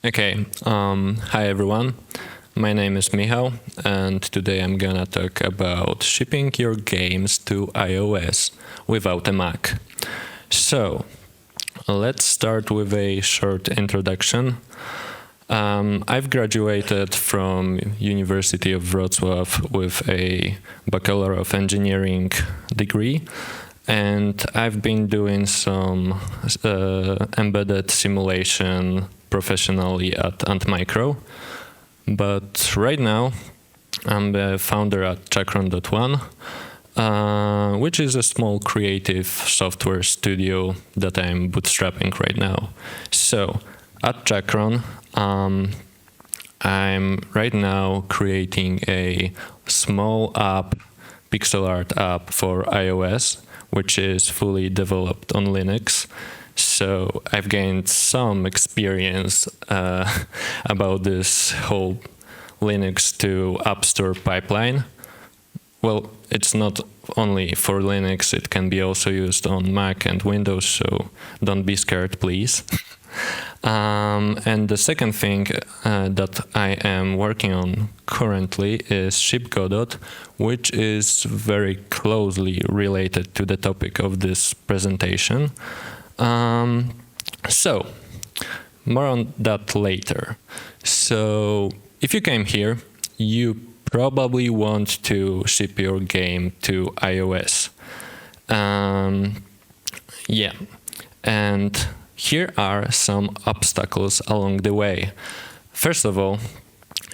Okay, hi everyone. My name is Michał, and today I'm gonna talk about shipping your games to iOS without a Mac. So, let's start with a short introduction. I've graduated from University of Wrocław with a Bachelor of Engineering degree, and I've been doing some embedded simulation professionally at Antmicro. But right now, I'm the founder at Chakron.one, which is a small creative software studio that I'm bootstrapping right now. So, at Chakron, I'm right now creating a small app, pixel art app for iOS, which is fully developed on Linux. So I've gained some experience about this whole Linux to App Store pipeline. Well, it's not only for Linux, it can be also used on Mac and Windows, so don't be scared, please. And the second thing that I am working on currently is ship Godot, which is very closely related to the topic of this presentation. So, more on that later. So, if you came here, you probably want to ship your game to iOS. Yeah, and here are some obstacles along the way. First of all,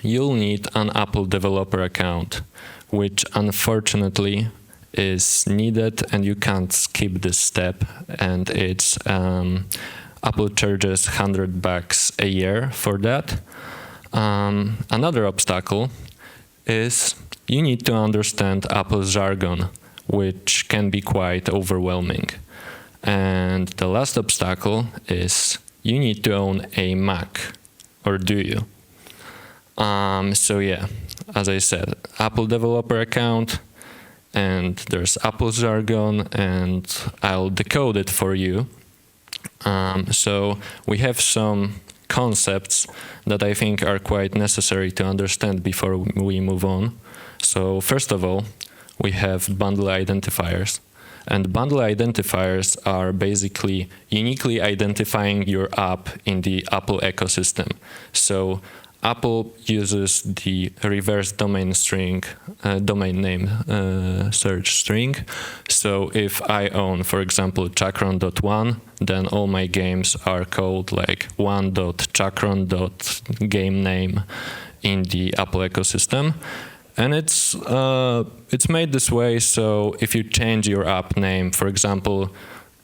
you'll need an Apple developer account, which unfortunately is needed and you can't skip this step, and it's Apple charges $100 a year for that. Another obstacle is you need to understand Apple's jargon, which can be quite overwhelming. And the last obstacle is you need to own a Mac, or do you? So yeah, as I said, Apple developer account, and there's Apple's jargon, and I'll decode it for you. So we have some concepts that I think are quite necessary to understand before we move on. So first of all, we have bundle identifiers. And bundle identifiers are basically uniquely identifying your app in the Apple ecosystem. So Apple uses the reverse domain string, domain name search string. So if I own, for example, chakron.one, then all my games are called like one.chakron.game in the Apple ecosystem. And it's made this way so if you change your app name, for example,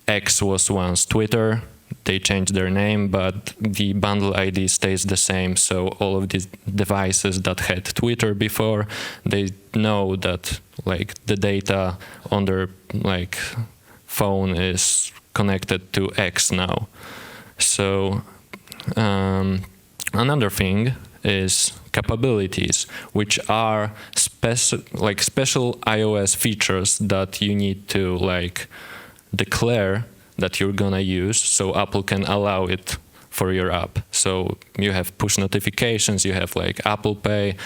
X was once Twitter, they changed their name, but the bundle ID stays the same. So all of these devices that had Twitter before, they know that like the data on their like phone is connected to X now. So another thing is capabilities, which are special iOS features that you need to like declare that you're gonna use, so Apple can allow it for your app. So you have push notifications, you have like Apple Pay,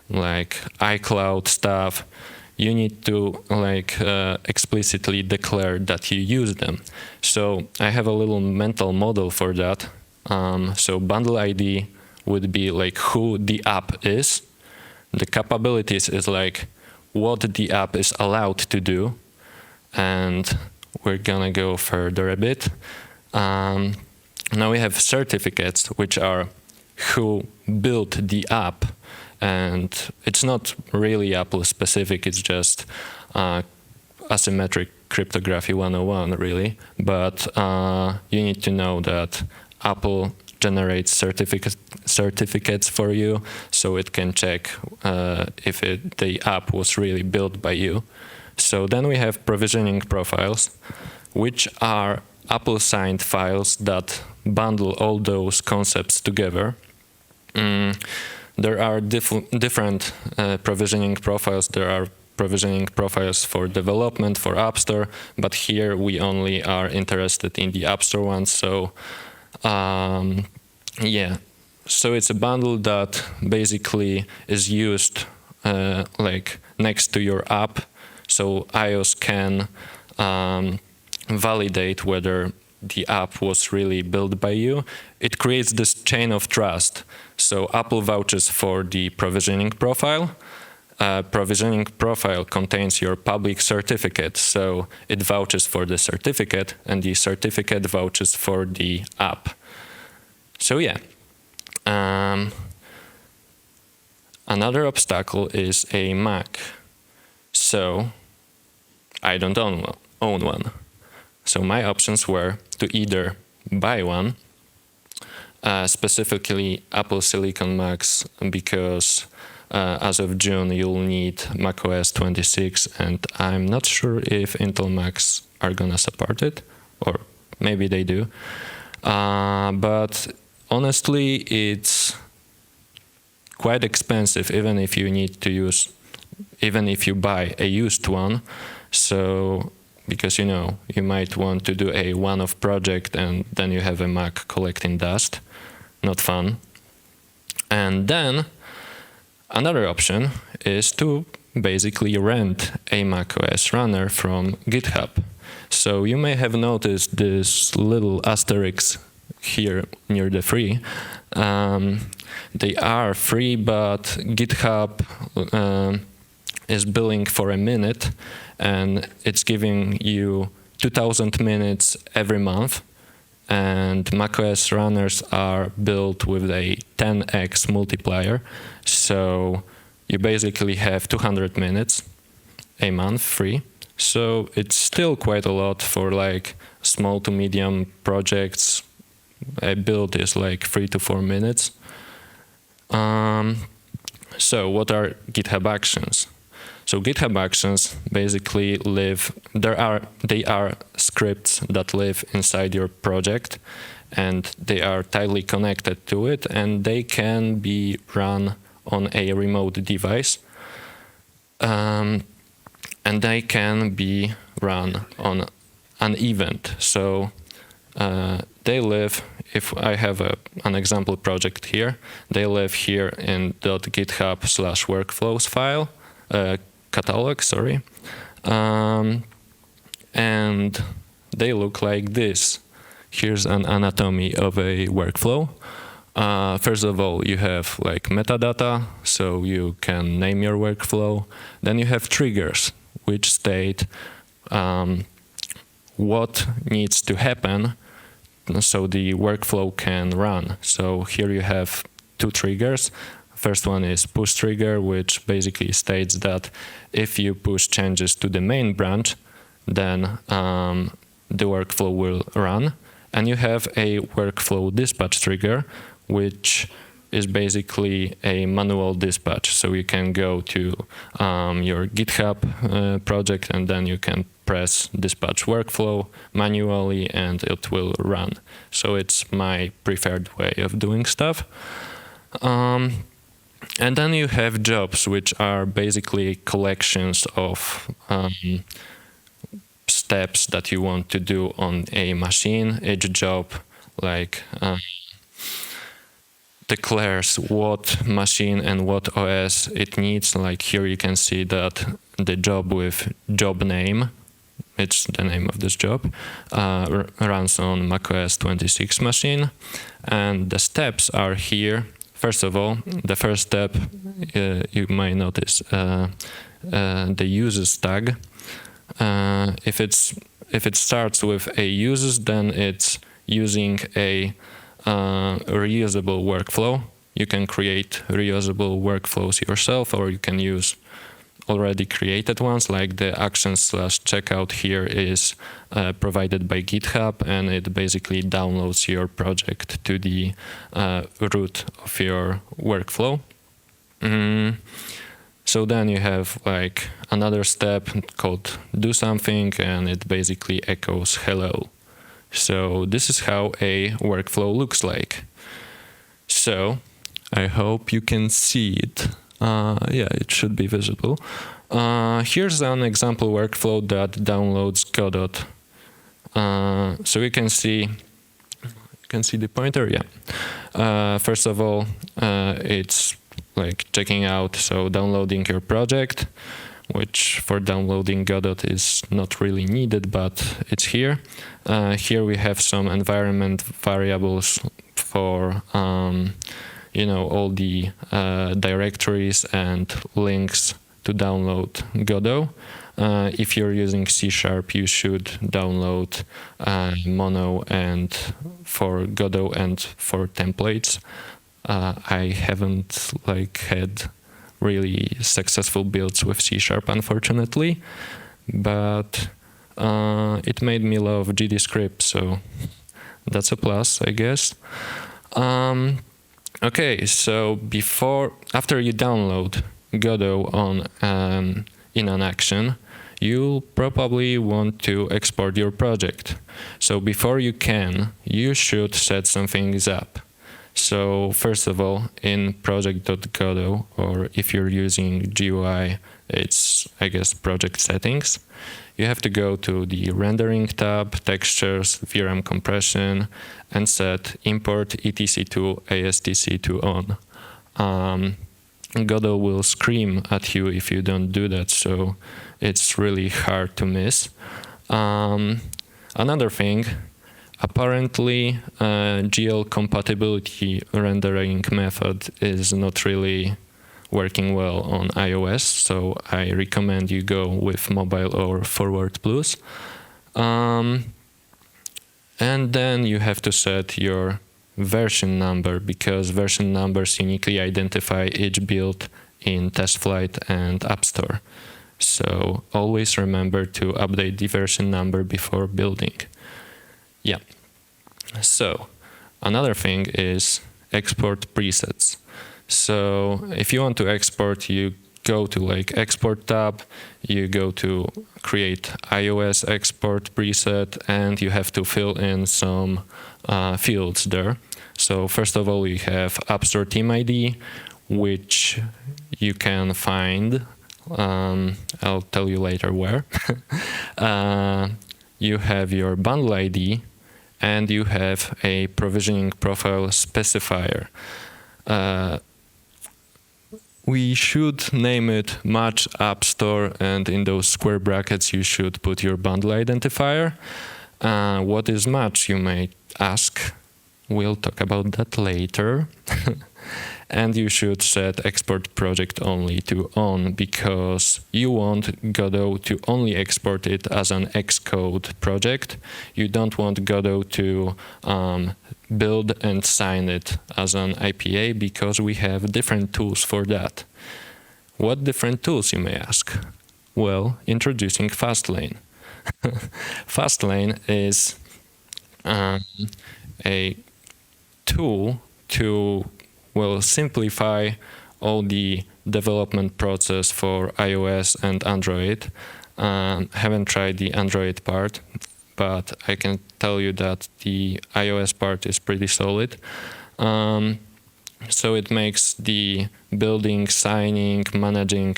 like iCloud stuff. You need to like explicitly declare that you use them. So I have a little mental model for that. So bundle ID would be like who the app is. The capabilities is like what the app is allowed to do, and we're gonna go further a bit. Now we have certificates, which are who built the app, and it's not really Apple specific, it's just asymmetric cryptography 101 really, but you need to know that Apple generates certificates for you, so it can check if the app was really built by you. So then we have provisioning profiles, which are Apple-signed files that bundle all those concepts together. There are different provisioning profiles. There are provisioning profiles for development, for App Store, but here we only are interested in the App Store one. So yeah, So it's a bundle that basically is used like next to your app, so iOS can validate whether the app was really built by you. It creates this chain of trust. So Apple vouches for the provisioning profile. Provisioning profile contains your public certificate, so it vouches for the certificate, and the certificate vouches for the app. So yeah. Another obstacle is a Mac. So I don't own one. So my options were to either buy one, specifically Apple Silicon Macs, because as of June you'll need macOS 26, and I'm not sure if Intel Macs are gonna support it, or maybe they do. But honestly, it's quite expensive, even if you buy a used one. So, because you might want to do a one-off project and then you have a Mac collecting dust. Not fun. And then another option is to basically rent a macOS runner from GitHub. So you may have noticed this little asterisk here near the free. They are free, but GitHub is billing for a minute, and it's giving you 2,000 minutes every month. And macOS runners are built with a 10x multiplier, so you basically have 200 minutes a month free. So it's still quite a lot for like small to medium projects. A build is like 3 to 4 minutes. So what are GitHub Actions? So GitHub Actions basically they are scripts that live inside your project, and they are tightly connected to it, and they can be run on a remote device, and they can be run on an event. So they live, if I have an example project here, they live here in .github/workflows file, catalog, sorry. And they look like this. Here's an anatomy of a workflow. First of all, you have like metadata, so you can name your workflow. Then you have triggers, which state what needs to happen so the workflow can run. So here you have 2 triggers. First one is push trigger, which basically states that if you push changes to the main branch, then the workflow will run. And you have a workflow dispatch trigger, which is basically a manual dispatch. So you can go to your GitHub project, and then you can press dispatch workflow manually, and it will run. So it's my preferred way of doing stuff. And then you have jobs, which are basically collections of steps that you want to do on a machine. Each job declares what machine and what OS it needs. Like here you can see that the job with job name, it's the name of this job, runs on macOS 26 machine. And the steps are here. First of all, the first step, you might notice the uses tag. If it starts with a uses, then it's using a reusable workflow. You can create reusable workflows yourself, or you can use already created ones, like the actions/checkout here is provided by GitHub, and it basically downloads your project to the root of your workflow. So then you have like another step called do something, and it basically echoes hello. So this is how a workflow looks like. So I hope you can see it. Yeah, it should be visible. Here's an example workflow that downloads Godot. So you can see the pointer, yeah. First of all, it's like checking out, so downloading your project, which for downloading Godot is not really needed, but it's here. Here we have some environment variables for all the directories and links to download Godot. If you're using C#, you should download Mono and for Godot and for templates. I haven't had really successful builds with C#, unfortunately, but it made me love GDScript, so that's a plus, I guess. Okay, so after you download Godot in an action, you'll probably want to export your project. So before you should set some things up. So first of all, in project.godot, or if you're using GUI, it's, I guess, project settings. You have to go to the rendering tab, textures, VRAM compression, and set import etc2 ASTC2 on. Godot will scream at you if you don't do that, so it's really hard to miss. Another thing, apparently GL compatibility rendering method is not really working well on iOS, so I recommend you go with mobile or forward plus. And then you have to set your version number, because version numbers uniquely identify each build in TestFlight and App Store. So always remember to update the version number before building. Yeah. So another thing is export presets. So if you want to export, you go to export tab, you go to create iOS export preset, and you have to fill in some fields there. So first of all, you have App Store Team ID, which you can find. I'll tell you later where. You have your bundle ID, and you have a provisioning profile specifier. We should name it Match App Store, and in those square brackets you should put your bundle identifier. What is Match, you may ask? We'll talk about that later. And you should set export project only to on, because you want Godot to only export it as an Xcode project. You don't want Godot to build and sign it as an IPA, because we have different tools for that. What different tools, you may ask? Well, introducing Fastlane. Fastlane is a tool to simplify all the development process for iOS and Android. Haven't tried the Android part, but I can tell you that the iOS part is pretty solid. So it makes the building, signing, managing,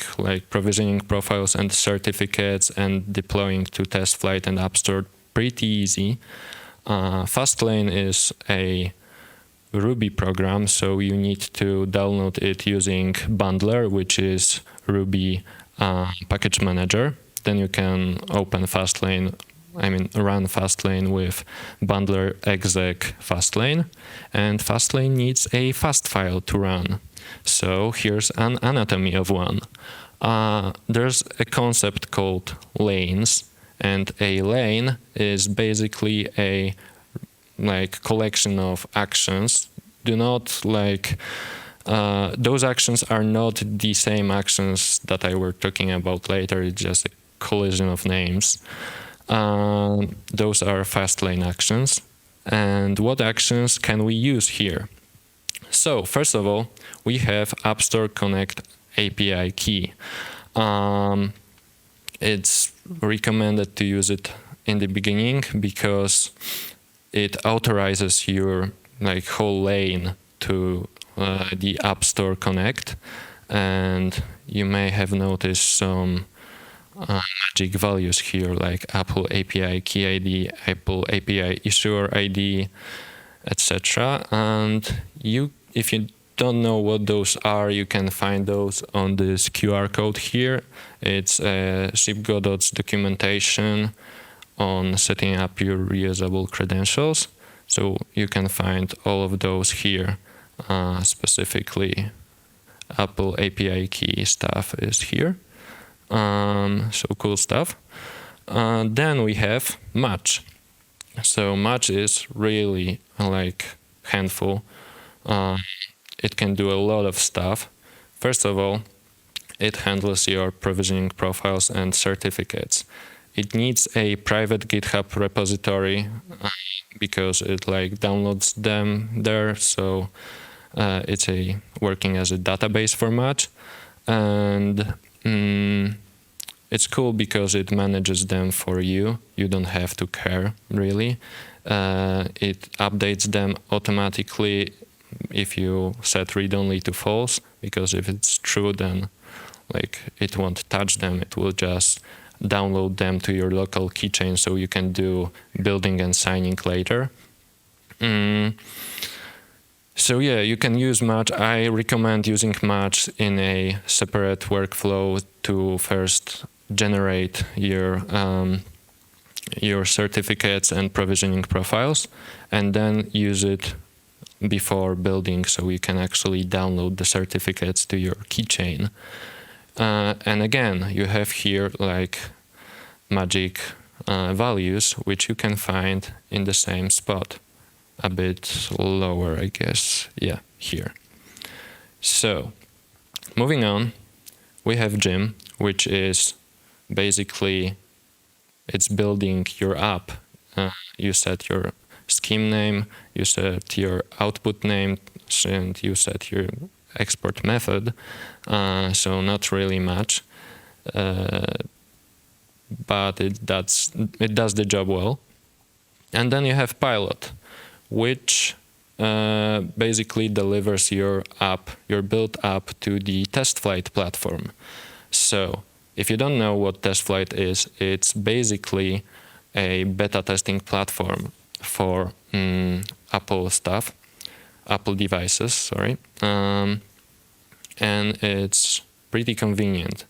provisioning profiles and certificates and deploying to TestFlight and App Store pretty easy. Fastlane is a Ruby program, so you need to download it using Bundler, which is Ruby package manager. Then you can run Fastlane with Bundler exec Fastlane, and Fastlane needs a fast file to run. So here's an anatomy of one. There's a concept called lanes, and a lane is basically a collection of actions. Those actions are not the same actions that I were talking about later. It's just a collision of names. Those are Fastlane actions. And what actions can we use here? So first of all, we have App Store Connect API key. It's recommended to use it in the beginning because it authorizes your whole lane to the App Store Connect, and you may have noticed some magic values here, like Apple API Key ID, Apple API Issuer ID, etc. And if you don't know what those are, you can find those on this QR code here. It's GodotCon's documentation on setting up your reusable credentials. So you can find all of those here. Specifically, Apple API key stuff is here. So cool stuff. Then we have Match. So Match is really like handful. It can do a lot of stuff. First of all, it handles your provisioning profiles and certificates. It needs a private GitHub repository because it like downloads them there. So it's working as a database for Match. And it's cool because it manages them for you. You don't have to care, really. It updates them automatically if you set read-only to false, because if it's true, then like it won't touch them. It will just download them to your local keychain so you can do building and signing later. So yeah, you can use Match. I recommend using Match in a separate workflow to first generate your certificates and provisioning profiles, and then use it before building, so you can actually download the certificates to your keychain. And again, you have here like magic values, which you can find in the same spot. A bit lower, I guess. Yeah, here. So, moving on, we have Gym, which is basically, it's building your app. You set your scheme name, you set your output name, and you set your export method. So not really much, but it does the job well. And then you have Pilot, which basically delivers your built app to the TestFlight platform. So if you don't know what TestFlight is, it's basically a beta testing platform for Apple devices, sorry. And it's pretty convenient.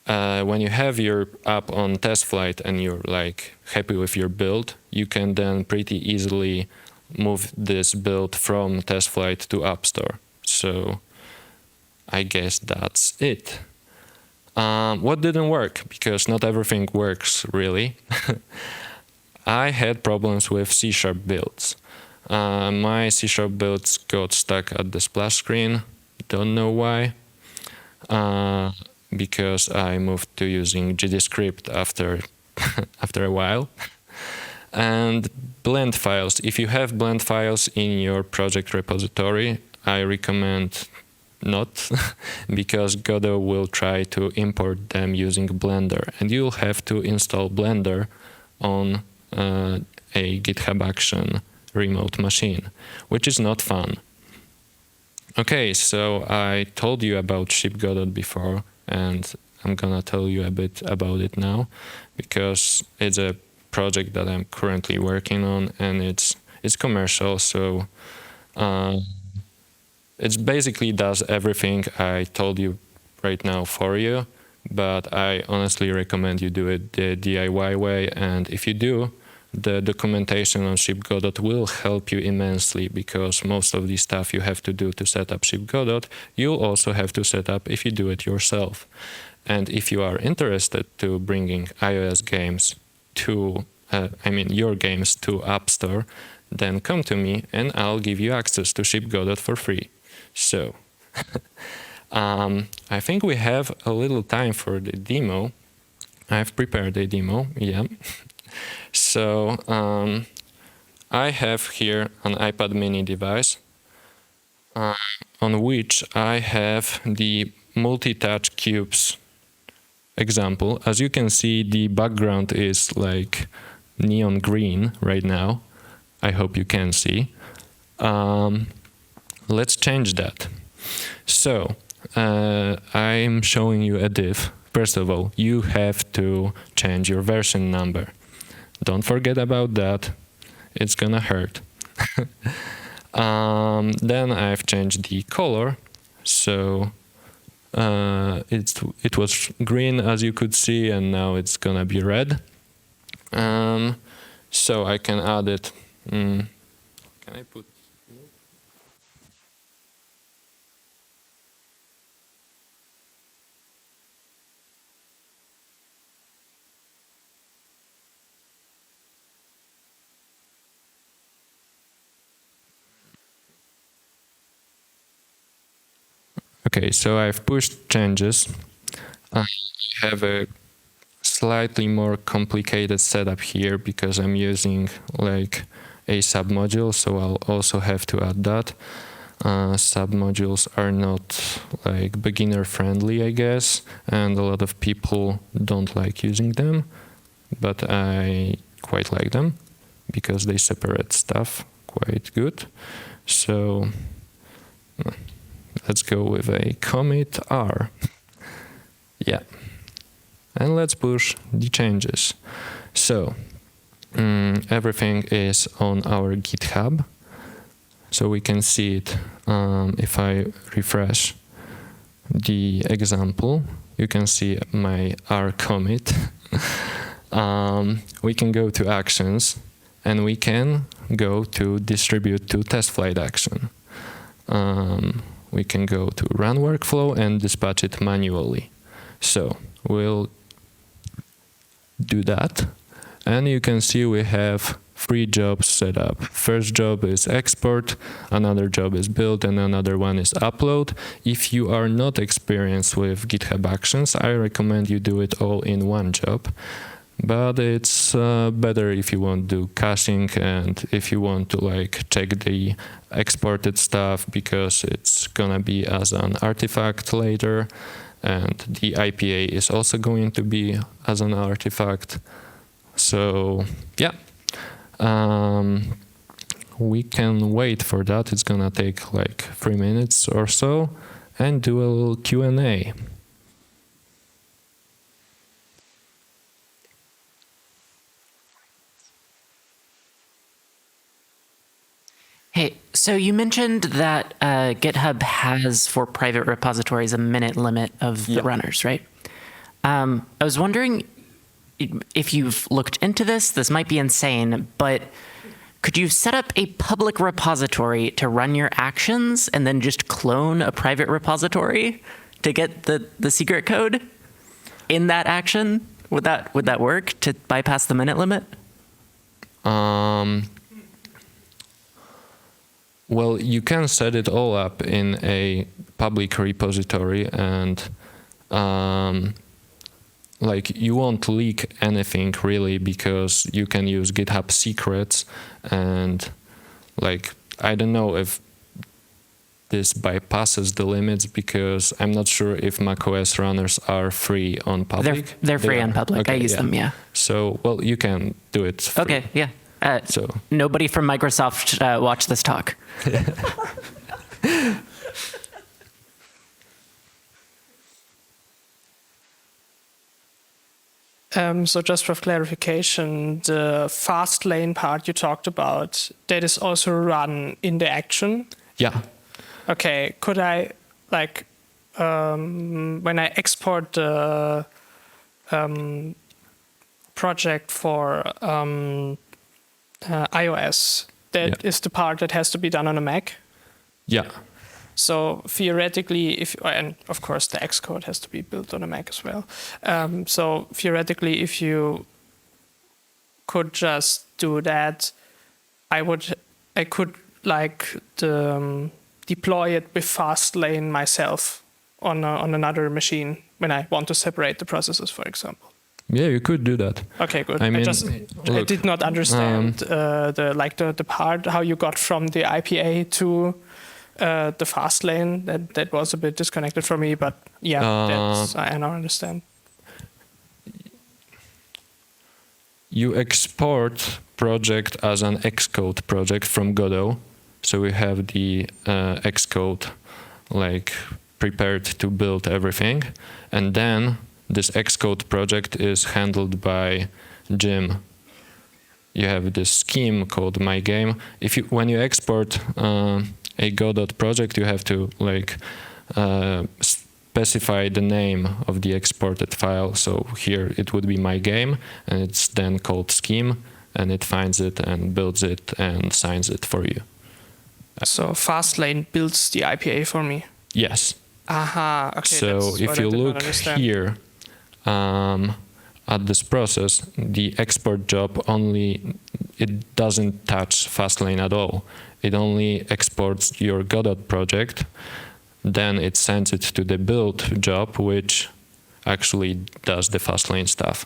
When you have your app on TestFlight and you're like happy with your build, you can then pretty easily move this build from TestFlight to App Store. So I guess that's it. What didn't work? Because not everything works, really. I had problems with C# builds. My C# builds got stuck at the splash screen. Don't know why. Because I moved to using GDScript after a while. And blend files. If you have blend files in your project repository, I recommend not, because Godot will try to import them using Blender, and you'll have to install Blender on a GitHub Action remote machine, which is not fun. Okay, so I told you about Godot before, and I'm gonna tell you a bit about it now, because it's a project that I'm currently working on, and it's commercial, so it basically does everything I told you right now for you, but I honestly recommend you do it the DIY way, and if you do, the documentation on Godot will help you immensely, because most of the stuff you have to do to set up Godot, you'll also have to set up if you do it yourself. And if you are interested to bringing iOS games to, your games to App Store, then come to me and I'll give you access to Godot for free. So, I think we have a little time for the demo. I've prepared a demo, yeah. So, I have here an iPad mini device on which I have the multi-touch cubes example. As you can see, the background is like neon green right now. I hope you can see. Let's change that. So, I'm showing you a div. First of all, you have to change your version number. Don't forget about that. It's gonna hurt. Then I've changed the color, so it was green, as you could see, and now it's gonna be red. So I can add it. Can I put? Okay, so I've pushed changes. I have a slightly more complicated setup here because I'm using like a submodule, so I'll also have to add that. Submodules are not like beginner friendly, I guess, and a lot of people don't like using them, but I quite like them because they separate stuff quite good. So let's go with a commit R. Yeah. And let's push the changes. So everything is on our GitHub. So we can see it if I refresh the example. You can see my R commit. We can go to Actions, and we can go to Distribute to Test Flight Action. We can go to Run Workflow and dispatch it manually. So we'll do that, and you can see we have 3 jobs set up. First job is export, another job is build, and another one is upload. If you are not experienced with GitHub Actions, I recommend you do it all in one job. But it's better if you want to do caching and if you want to like check the exported stuff, because it's gonna be as an artifact later, and the IPA is also going to be as an artifact. So yeah, we can wait for that. It's gonna take like 3 minutes or so, and do a little Q&A. Hey, so you mentioned that GitHub has for private repositories a minute limit of the runners, right? I was wondering if you've looked into this. This might be insane, but could you set up a public repository to run your actions and then just clone a private repository to get the secret code in that action? Would that work to bypass the minute limit? Well, you can set it all up in a public repository, and like you won't leak anything really, because you can use GitHub secrets, and like I don't know if this bypasses the limits, because I'm not sure if macOS runners are free on public. They're free on public. Okay, I use them, yeah. So, well, you can do it free. Okay, yeah. So nobody from Microsoft watch this talk. So just for clarification, the Fastlane part you talked about, that is also run in the action? Yeah. Okay, could I, like, when I export the project for iOS, that is the part that has to be done on a Mac? Yeah. So theoretically, and of course the Xcode has to be built on a Mac as well. So theoretically, if you could just do that, I could like deploy it with Fastlane myself on another machine when I want to separate the processes, for example. Yeah, you could do that. Okay, good. I mean, I did not understand the part how you got from the IPA to the Fastlane. That was a bit disconnected for me, but yeah, I now understand. You export project as an Xcode project from Godot, so we have the Xcode like prepared to build everything, and then this Xcode project is handled by Jim you have this scheme called mygame. When you export a Godot project, you have to like specify the name of the exported file. So here it would be mygame, and it's then called scheme, and it finds it and builds it and signs it for you. So Fastlane builds the IPA for me. Yes. Aha. Okay. So if you look here at this process, the export job it doesn't touch Fastlane at all. It only exports your Godot project, then it sends it to the build job, which actually does the Fastlane stuff.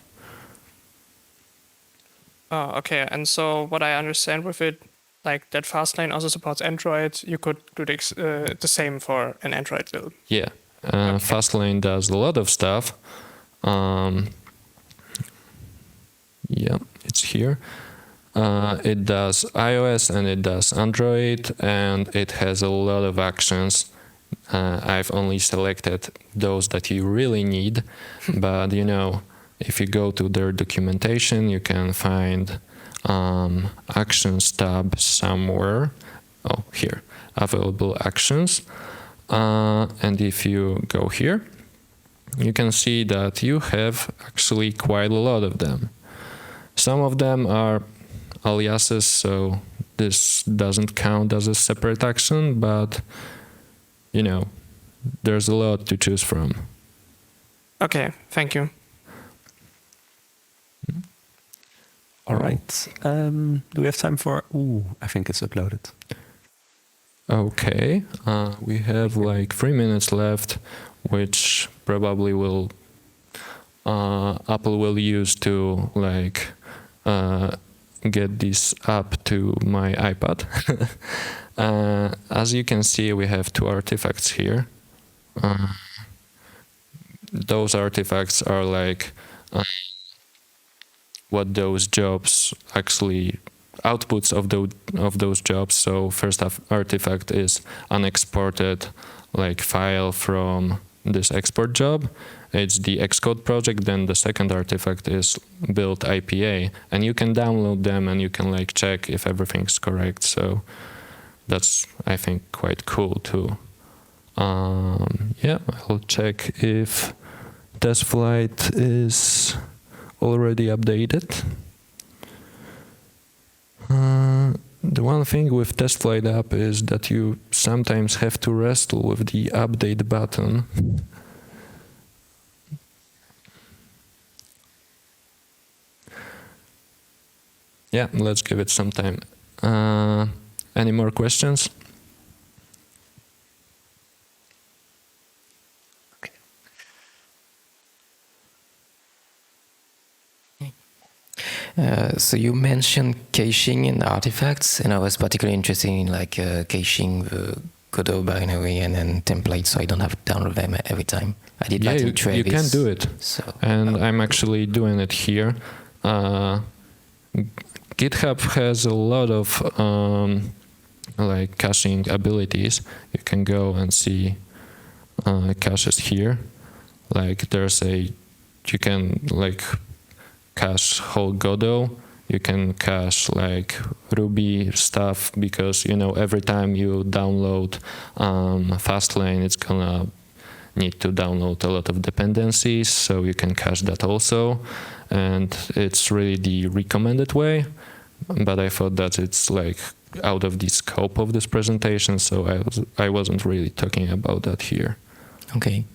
Oh, okay. And so what I understand with it, like that Fastlane also supports Android, you could do the same for an Android build. Yeah. Fastlane does a lot of stuff. Yeah, it's here. It does iOS and it does Android, and it has a lot of actions. I've only selected those that you really need, but if you go to their documentation, you can find actions tab somewhere. Oh, here, available actions. And if you go here, you can see that you have actually quite a lot of them. Some of them are aliases, so this doesn't count as a separate action, but there's a lot to choose from. Okay, thank you. All right. Do we have time for... I think it's uploaded. Okay. We have like 3 minutes left, which probably Apple will use to get this up to my iPad. As you can see, we have 2 artifacts here. Those artifacts are like what those jobs actually outputs of those jobs. So first artifact is unexported file from this export job. It's the Xcode project. Then the second artifact is build IPA, and you can download them and you can check if everything's correct. So that's, I think, quite cool too. Yeah, I'll check if TestFlight is already updated. The one thing with TestFlight app is that you sometimes have to wrestle with the update button. Yeah, let's give it some time. Any more questions? So you mentioned caching in artifacts, and I was particularly interested in caching the Godot binary and then templates, so I don't have to download them every time. I did that in Travis. You can do it. So, I'm actually doing it here. GitHub has a lot of caching abilities. You can go and see caches here. You can cache whole Godot. You can cache Ruby stuff, because every time you download Fastlane, it's gonna need to download a lot of dependencies, so you can cache that also. And it's really the recommended way, but I thought that it's out of the scope of this presentation, so I wasn't really talking about that here. Okay.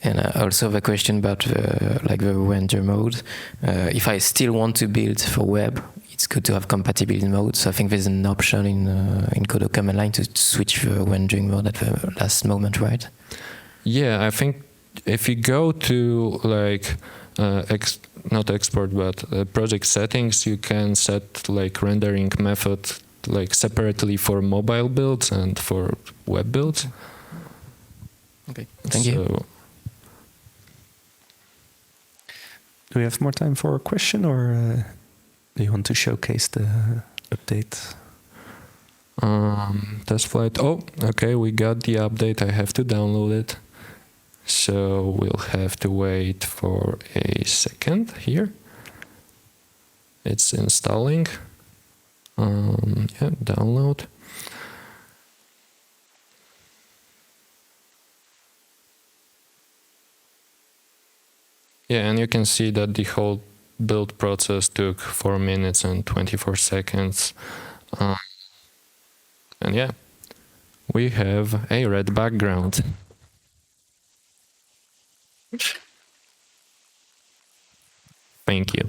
And I also have a question about the render mode. If I still want to build for web, it's good to have compatibility mode. So I think there's an option in Godot command line to switch the rendering mode at the last moment, right? Yeah, I think if you go to not export, but project settings, you can set rendering method separately for mobile builds and for web builds. Okay, thank you. Do we have more time for a question, or do you want to showcase the update? TestFlight. Oh, okay, we got the update. I have to download it. So we'll have to wait for a second here. It's installing. Yeah, download. Yeah, and you can see that the whole build process took 4 minutes and 24 seconds. And yeah, we have a red background. Thank you.